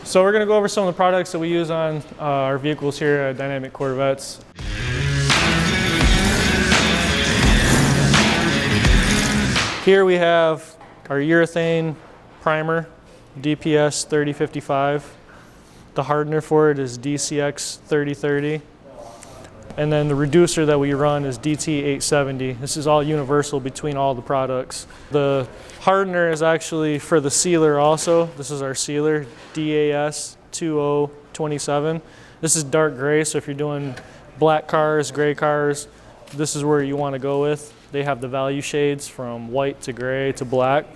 So we're going to go over some of the products that we use on our vehicles here at Dynamic Corvettes. Here we have our urethane primer, DPS 3055. The hardener for it is DCX 3030. And then the reducer that we run is DT870. This is all universal between all the products. The hardener is actually for the sealer also. This is our sealer, DAS 2027. This is dark gray, so if you're doing black cars, gray cars, this is where you want to go with. They have the value shades from white to gray to black.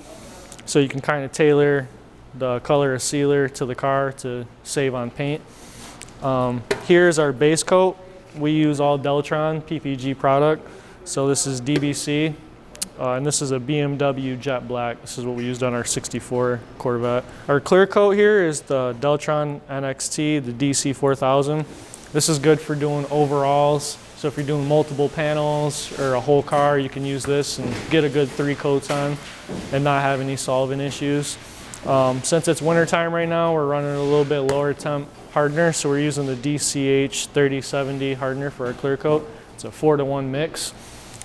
So you can kind of tailor the color of sealer to the car to save on paint. Here's our base coat. We use all Deltron PPG product. So this is DBC, and this is a BMW Jet Black. This is what we used on our 64 Corvette. Our clear coat here is the Deltron NXT, the DC 4000. This is good for doing overalls. So if you're doing multiple panels or a whole car, you can use this and get a good 3 coats on and not have any solvent issues. Since it's winter time right now, we're running a little bit lower temp hardener, so we're using the DCH 3070 hardener for our clear coat. It's a 4-to-1 mix.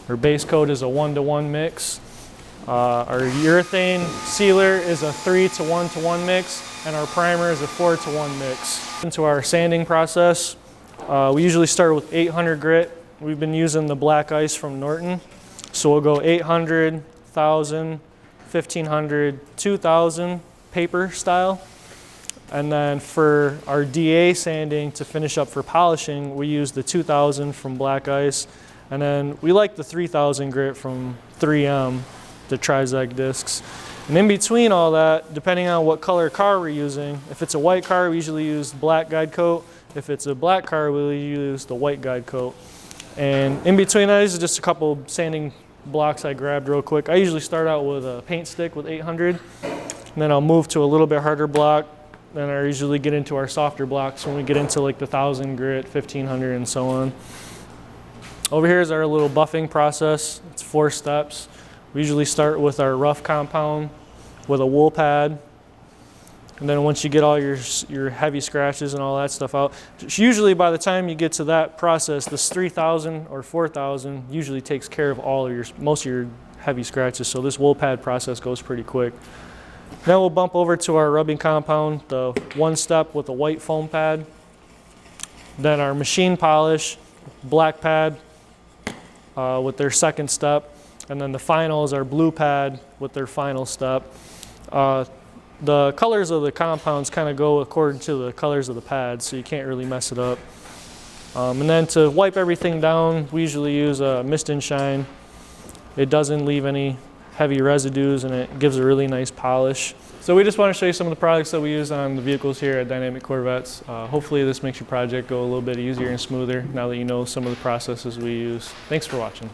Our base coat is a 1-to-1 mix. Our urethane sealer is a 3-to-1-to-1 mix, and our primer is a 4-to-1 mix. Into our sanding process, we usually start with 800 grit. We've been using the black ice from Norton, so we'll go 800, 1000, 1500, 2000 paper style. And then for our DA sanding to finish up for polishing, we use the 2000 from black ice. And then we like the 3000 grit from 3M, the Trizag discs. And in between all that, depending on what color car we're using, if it's a white car, we usually use black guide coat. If it's a black car, we'll use the white guide coat. And in between that is just a couple sanding blocks I grabbed real quick. I usually start out with a paint stick with 800, and then I'll move to a little bit harder block. Then I usually get into our softer blocks when we get into like the 1000 grit, 1500, and so on. Over here is our little buffing process. It's 4 steps. We usually start with our rough compound with a wool pad. And then once you get all your heavy scratches and all that stuff out, usually by the time you get to that process, this 3000 or 4000 usually takes care of most of your heavy scratches. So this wool pad process goes pretty quick. Then we'll bump over to our rubbing compound, the 1 step with a white foam pad. Then our machine polish, black pad with their 2nd step. And then the final is our blue pad with their final step. The colors of the compounds kind of go according to the colors of the pads, so you can't really mess it up. And then to wipe everything down, we usually use a Mist and Shine. It doesn't leave any heavy residues, and it gives a really nice polish. So we just want to show you some of the products that we use on the vehicles here at Dynamic Corvettes. Hopefully this makes your project go a little bit easier and smoother now that you know some of the processes we use. Thanks for watching.